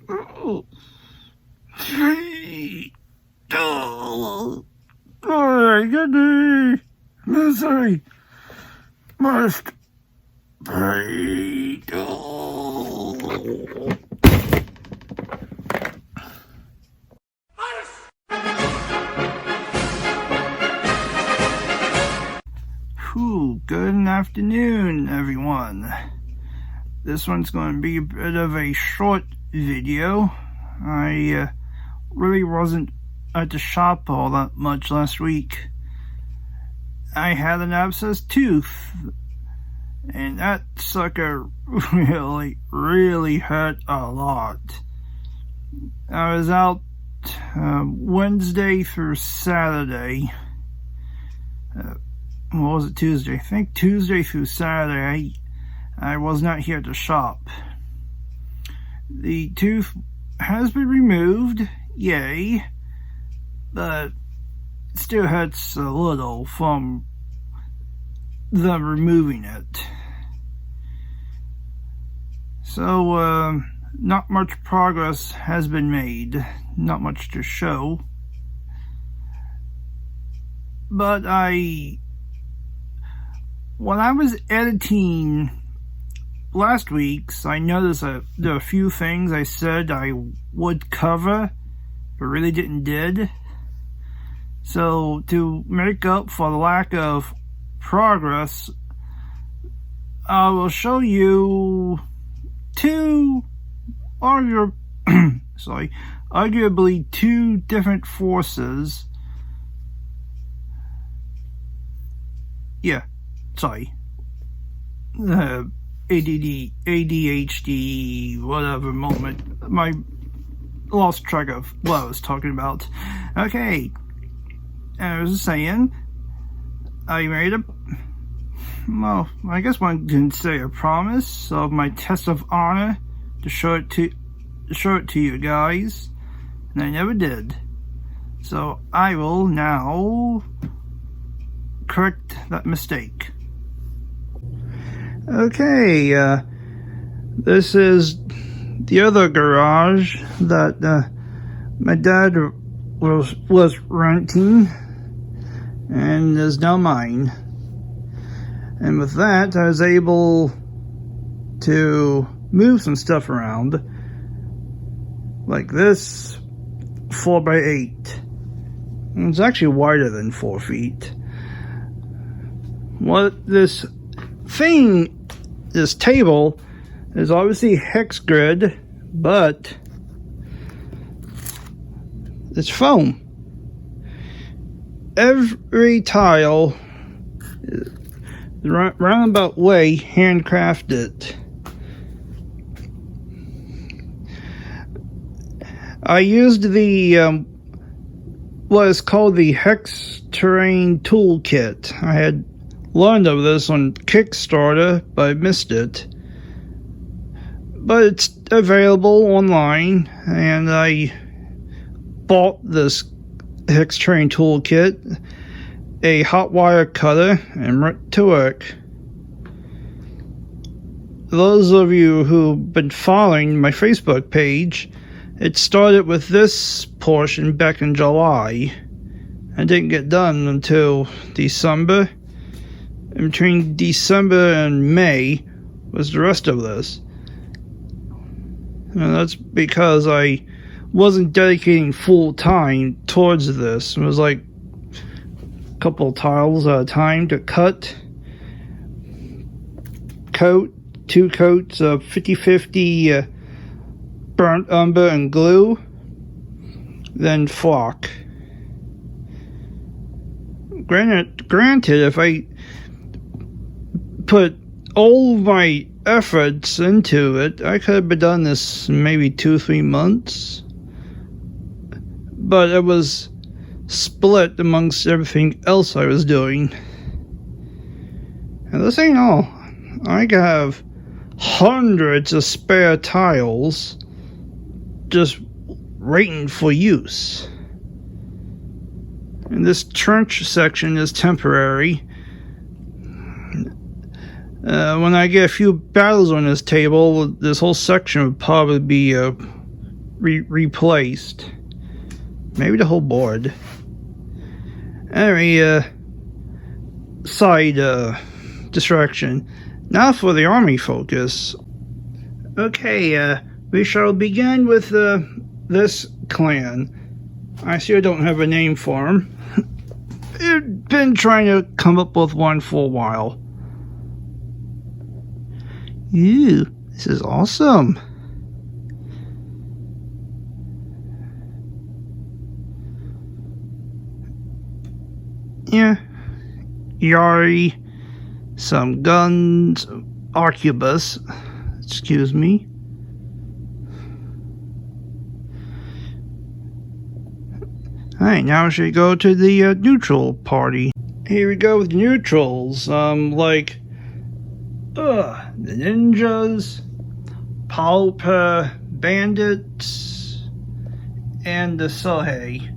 Feudal. Agony. Misery. Most fatal. Good afternoon, everyone. This one's going to be a bit of a short video. I really wasn't at the shop all that much last week. I had an abscessed tooth, and that sucker really hurt a lot. I was out Wednesday through Saturday. What was it, Tuesday? I think Tuesday through Saturday I was not here at the shop. The tooth has been removed, yay, but it still hurts a little from them removing it. So, not much progress has been made, not much to show. But when I was editing last week's, I noticed that there are a few things I said I would cover, but really did. So to make up for the lack of progress, I will show you arguably two different forces. ADHD, whatever moment. I lost track of what I was talking about. Okay, I was saying, I made I guess one can say a promise of my test of honor to show it to you guys, and I never did. So I will now correct that mistake. Okay, this is the other garage that my dad was renting and is now mine. And with that, I was able to move some stuff around, like this 4x8. It's actually wider than 4 feet. This table is obviously hex grid, but it's foam. Every tile is roundabout way handcrafted. I used the what is called the Hex Terrain Toolkit. I had learned of this on Kickstarter, but I missed it. But it's available online, and I bought this Hex Terrain Toolkit, a hot wire cutter, and went to work. Those of you who've been following my Facebook page, it started with this portion back in July. I didn't get done until December. In between December and May was the rest of this. And that's because I wasn't dedicating full time towards this. It was like a couple of tiles at a time to cut, coat, 2 coats of 50/50 burnt umber and glue, then flock. Granted, if I put all my efforts into it, I could have done this in maybe 2-3 months. But it was split amongst everything else I was doing. And this ain't all. I have hundreds of spare tiles just waiting for use. And this trench section is temporary. When I get a few battles on this table, this whole section would probably be replaced. Maybe the whole board. Anyway, side distraction. Now for the army focus. Okay, we shall begin with this clan. I still don't have a name for him. I've been trying to come up with one for a while. Ew, this is awesome. Yeah, Yari, some guns, arquebus, excuse me. Alright, now we should go to the neutral party. Here we go with the neutrals, like, the ninjas, Pauper bandits, and the Sohei.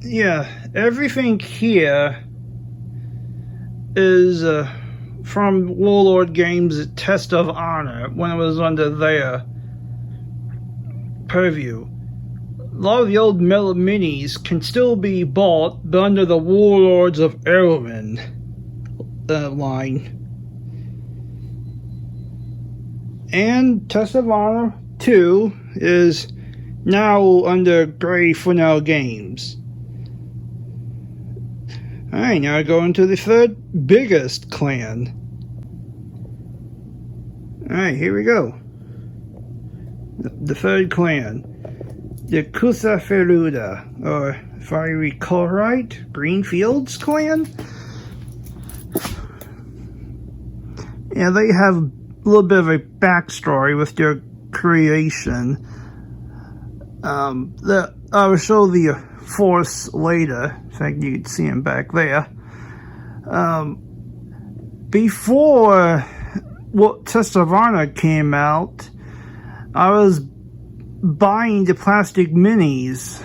Yeah, everything here is from Warlord Games' Test of Honor when it was under their purview. A lot of the old metal minis can still be bought under the Warlords of Erwin line. And Test of Honor 2 is now under Grey Feudal Games. Alright, now I go into the third biggest clan. Alright, here we go. The third clan. The Kusaferuda, or if I recall right, Greenfields clan? Yeah, they have a little bit of a backstory with their creation. I will show the force later. In fact, you can see him back there. Before Test of Honor came out, I was buying the plastic minis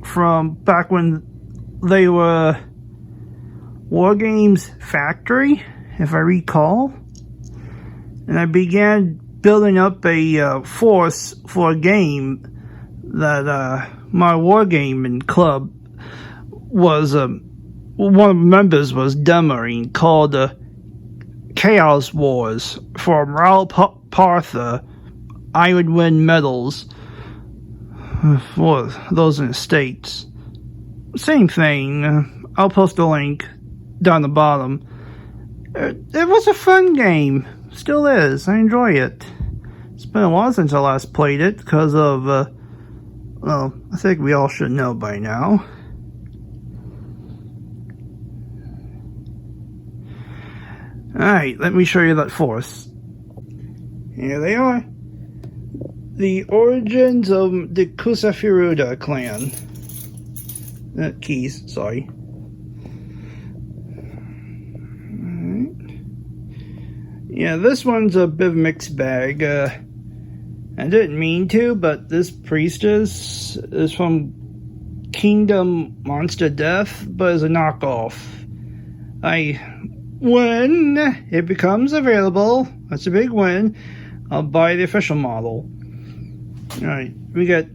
from back when they were War Games Factory, if I recall. And I began building up a force for a game that my wargaming club was one of the members was demoing, called Chaos Wars for Raul Partha Iron Wind medals for those in the States. Same thing. I'll post a link down the bottom. It was a fun game. Still is. I enjoy it. It's been a while since I last played it because of well, I think we all should know by now. Alright, let me show you that force. Here they are. The origins of the Kusaferuda clan. Keys, sorry. Alright. Yeah, this one's a bit of a mixed bag. I didn't mean to, but this priestess is from Kingdom Monster Death, but is a knockoff. When it becomes available, that's a big win, I'll buy the official model. Alright, we got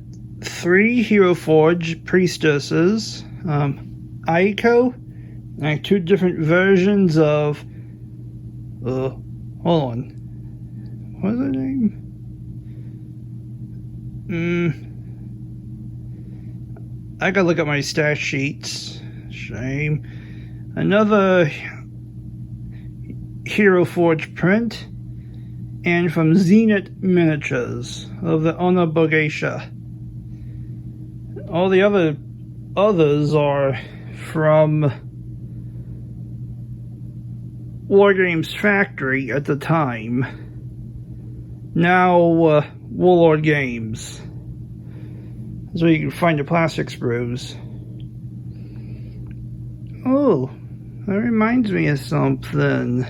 3 Hero Forge priestesses, Aiko, and 2 different versions of, hold on, what's her name? I gotta look at my stash sheets. Shame. Another Hero Forge print, and from Zenith Miniatures of the Onabogeisha. All the others are from Wargames Factory at the time. Now Warlord Games. That's where you can find the plastic sprues. Oh, that reminds me of something.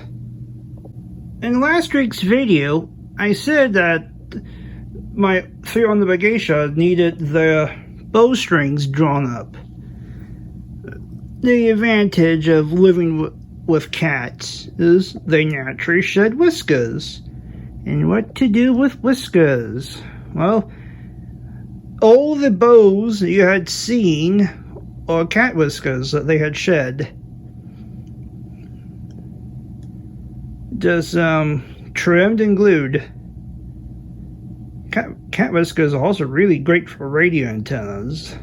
In last week's video, I said that my 3 on the Bageisha needed their bowstrings drawn up. the advantage of living with cats is they naturally shed whiskers. And what to do with whiskers? Well, all the bows you had seen are cat whiskers that they had shed. Just trimmed and glued. Cat whiskers are also really great for radio antennas,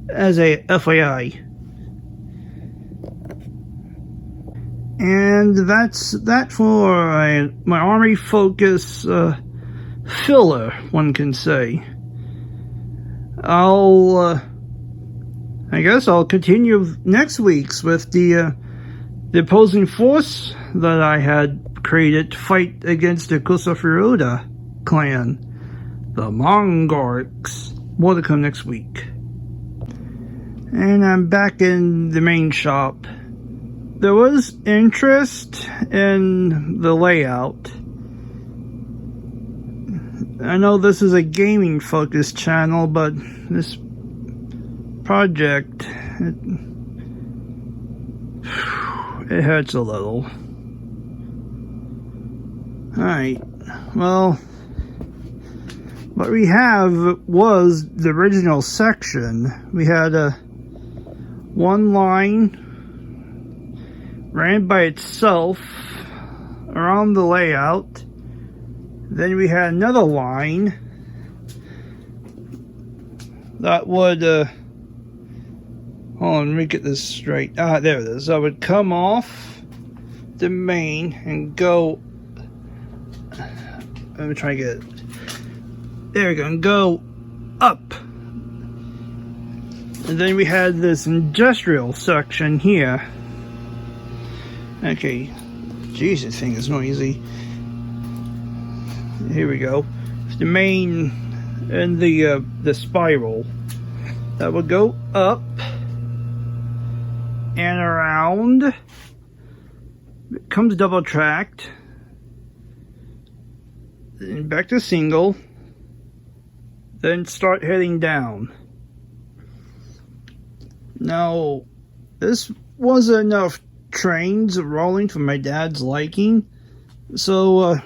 as a FYI. And that's that for my Army Focus filler, one can say. I guess I'll continue next week's with the opposing force that I had created to fight against the Kusafuruda clan, the Mongorks. More to come next week. And I'm back in the main shop. There was interest in the layout. I know this is a gaming focused channel, but this project, it hurts a little. Alright, well, what we have was the original section. We had one line ran by itself around the layout. Then we had another line that would hold on, let me get this straight. There it is. That would come off the main and go, let me try to get it. There we go, and go up. And then we had this industrial section here. Okay, jeez, this thing is noisy. Here we go. The main and the spiral that would go up and around. It comes double tracked, then back to single, then start heading down. Now, this wasn't enough trains rolling for my dad's liking, so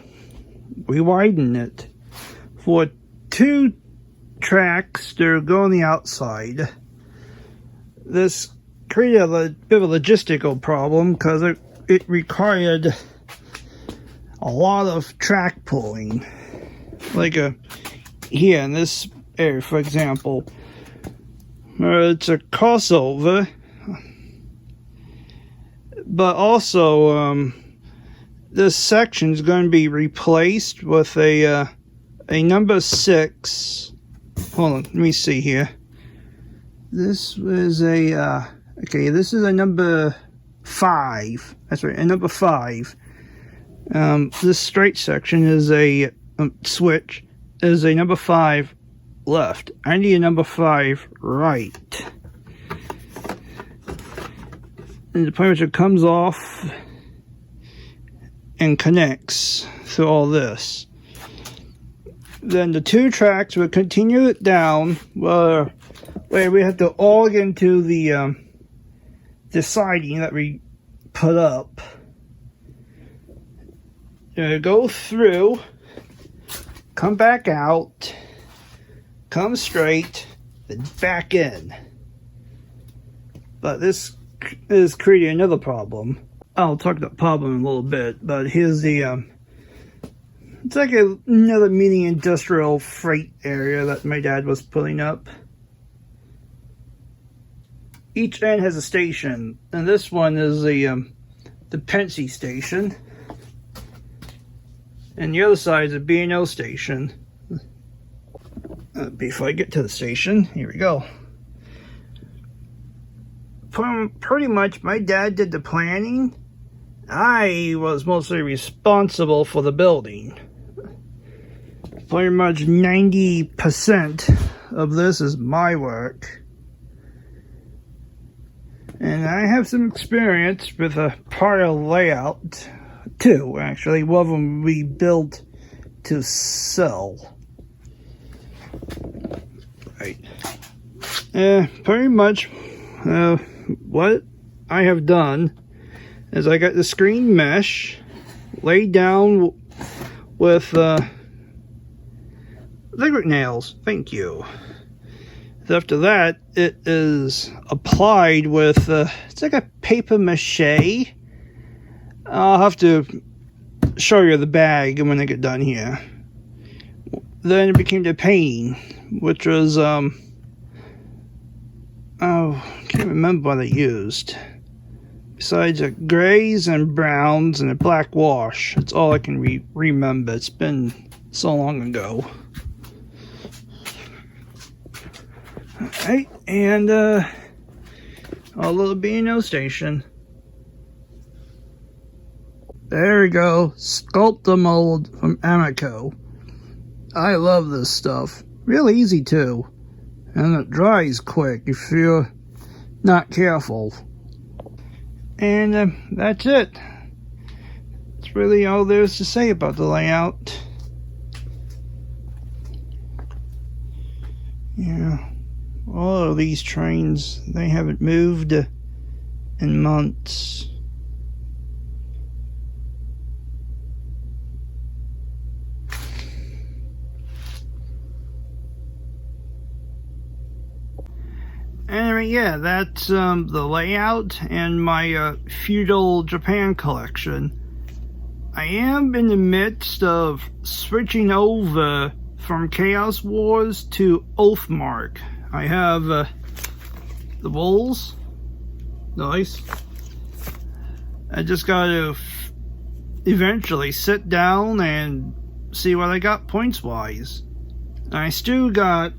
we widened it for 2 tracks to go on the outside. This created a bit of a logistical problem because it required a lot of track pulling. Like here in this area, for example, it's a crossover, but also this section is going to be replaced with a number 6. Hold on, let me see here. This is a okay, this is a number 5. That's right, a number 5. This straight section is a switch, is a number 5 left. I need a number 5 right. And the pretty much comes off and connects through all this. Then the 2 tracks will continue it down where we have to all get into the siding that we put up. Go through, come back out, come straight, then back in. But this is creating another problem. I'll talk about the problem in a little bit, but here's the it's like another mini industrial freight area that my dad was putting up. Each end has a station, and this one is the Pensy station, and the other side is a B&O station. Before I get to the station, here we go. Pretty much, my dad did the planning. I was mostly responsible for the building. Pretty much 90% of this is my work. And I have some experience with a prior layout, 2 actually. One of them we built to sell. Right. Pretty much, what I have done is I got the screen mesh laid down with liquid nails. Thank you. After that, it is applied with it's like a paper mache. I'll have to show you the bag when I get done here. Then it became the painting, which was oh, I can't remember what I used. Besides grays and browns and a black wash. That's all I can remember. It's been so long ago. Alright, and a little B&O station. There we go. Sculpt mold from Amico. I love this stuff. Really easy too. And it dries quick if you're not careful. And that's it. That's really all there is to say about the layout. Yeah. All of these trains, they haven't moved in months. Anyway, yeah, that's the layout and my Feudal Japan collection. I am in the midst of switching over from Chaos Wars to Oathmark. I have the bowls. Nice. I just gotta eventually sit down and see what I got points wise. I still got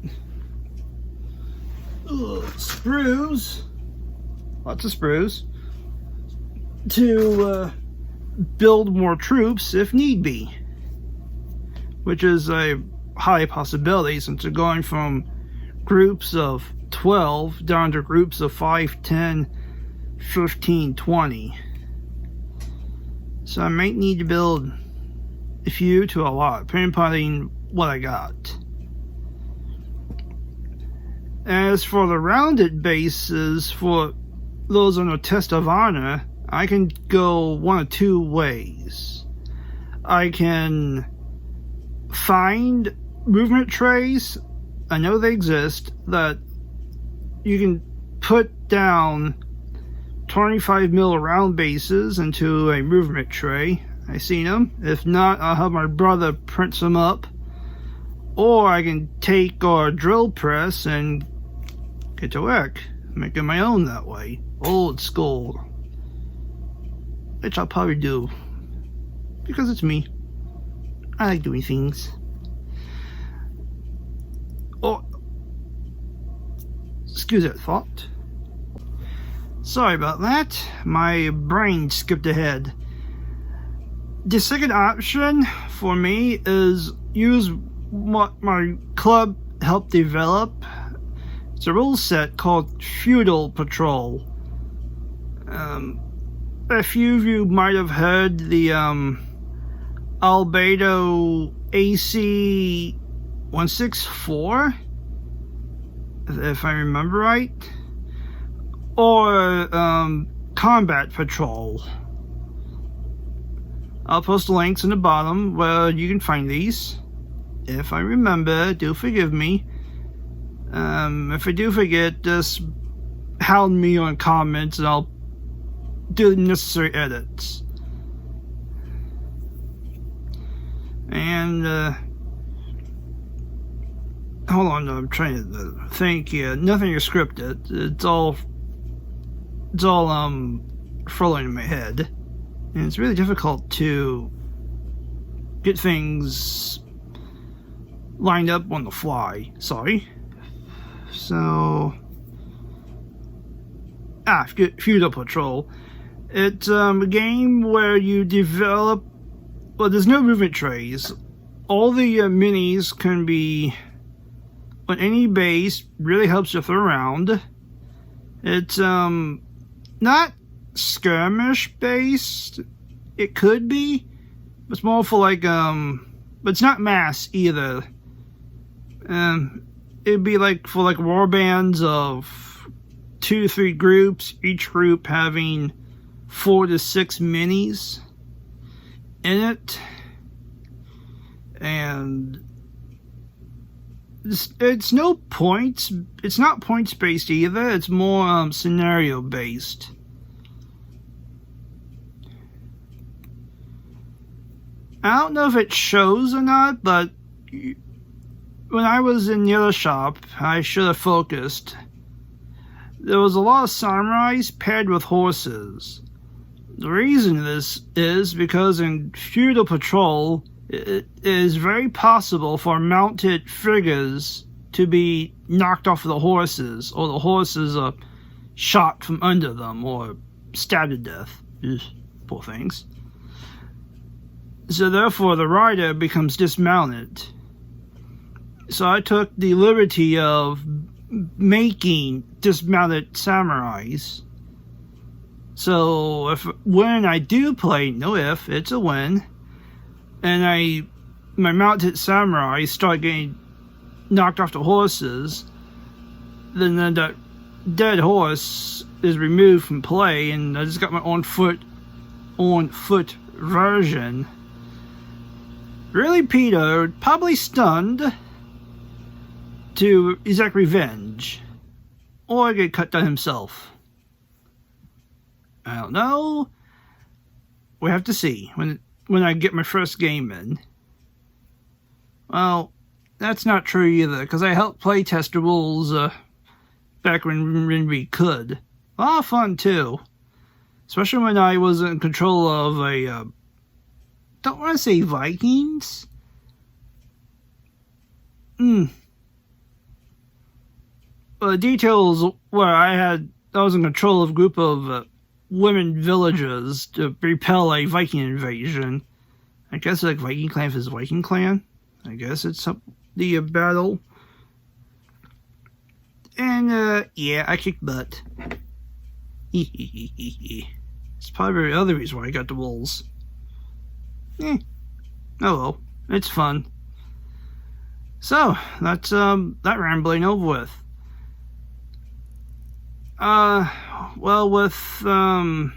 sprues, lots of sprues, to build more troops if need be, which is a high possibility since they're going from groups of 12 down to groups of 5, 10, 15, 20. So I might need to build a few to a lot, depending upon what I got. As for the rounded bases, for those on a test of honor, I can go one of two ways. I can find movement trays, I know they exist, that you can put down 25 mil round bases into a movement tray. I seen them. If not, I'll have my brother print some up. Or I can take our drill press and get to work, making my own that way. Old school. Which I'll probably do. Because it's me. I like doing things. Oh, excuse that thought. Sorry about that. My brain skipped ahead. The second option for me is use what my club helped develop. It's a rule set called Feudal Patrol. A few of you might have heard the Albedo AC 164, if I remember right, or Combat Patrol. I'll post the links in the bottom where you can find these. If I remember, do forgive me. If I do forget, just hound me on comments and I'll do the necessary edits. And hold on, I'm trying to think here. Nothing is scripted. It's all flowing in my head, and it's really difficult to get things lined up on the fly. Sorry. So, Feudal Patrol. It's a game where you develop. Well, there's no movement trays. All the minis can be on any base. Really helps you throw around. It's not skirmish based. It could be. It's more for like but it's not mass either. It'd be like for like war bands of 2 to 3 groups, each group having 4 to 6 minis in it. And it's no points. It's not points based either. It's more scenario based. I don't know if it shows or not, but when I was in the other shop, I should have focused. There was a lot of samurais paired with horses. The reason this is because in Feudal Patrol, it is very possible for mounted figures to be knocked off of the horses, or the horses are shot from under them, or stabbed to death. Ugh, poor things. So therefore the rider becomes dismounted. So I took the liberty of making dismounted samurais. So when I do play, no if, it's a win, and my mounted samurai start getting knocked off the horses, then that dead horse is removed from play, and I just got my on foot version. Really Peter, probably stunned, to exact revenge, or get cut down himself. I don't know. We have to see when I get my first game in. Well, that's not true either, because I helped play test the rules back when we could. A lot of fun too, especially when I was in control of a don't want to say Vikings. But the details where I was in control of a group of women villagers to repel a Viking invasion. I guess like Viking clan versus Viking clan. I guess it's the battle. And yeah, I kicked butt. It's probably the other reason why I got the wolves. Oh well, it's fun. So that's that rambling over with. Well, with the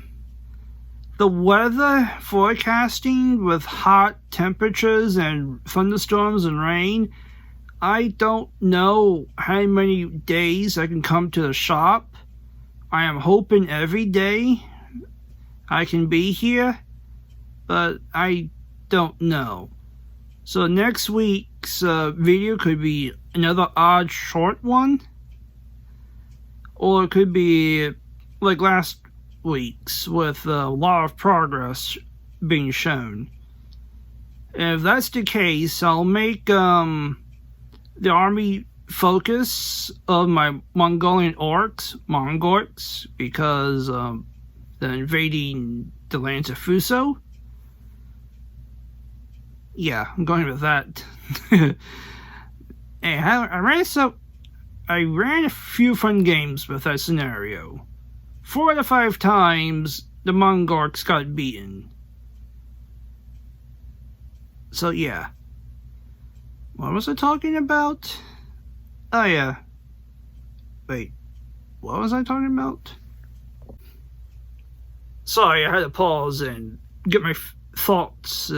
weather forecasting with hot temperatures and thunderstorms and rain, I don't know how many days I can come to the shop. I am hoping every day I can be here, but I don't know. So next week's video could be another odd short one, or it could be like last week's with a lot of progress being shown. And if that's the case, I'll make the army focus of my Mongolian Mongorks, because they're invading the lands of Fuso. Yeah, I'm going with that. And I ran a few fun games with that scenario. 4 out of 5 times, the Mongorks got beaten. So yeah. What was I talking about? Oh yeah. Wait. What was I talking about? Sorry, I had to pause and get my thoughts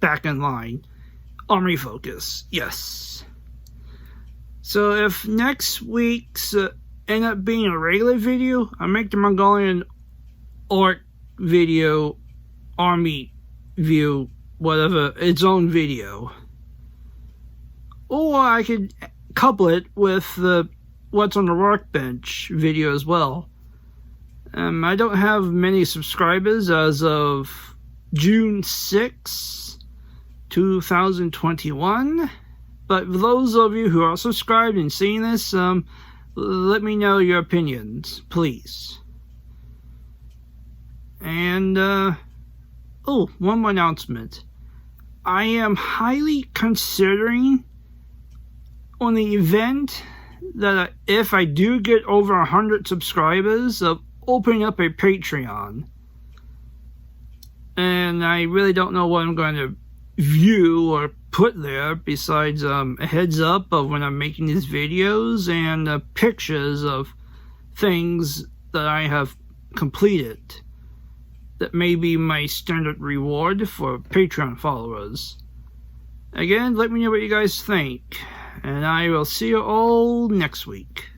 back in line. Army focus. Yes. So if next week's end up being a regular video, I'll make the Mongolian Orc video, army view, whatever, its own video. Or I could couple it with the What's on the Workbench video as well. I don't have many subscribers as of June 6, 2021. But for those of you who are subscribed and seeing this, let me know your opinions, please. And, oh, one more announcement. I am highly considering on the event that if I do get over 100 subscribers, of opening up a Patreon. And I really don't know what I'm going to view or put there besides a heads up of when I'm making these videos and pictures of things that I have completed that may be my standard reward for Patreon followers. Again, let me know what you guys think, and I will see you all next week.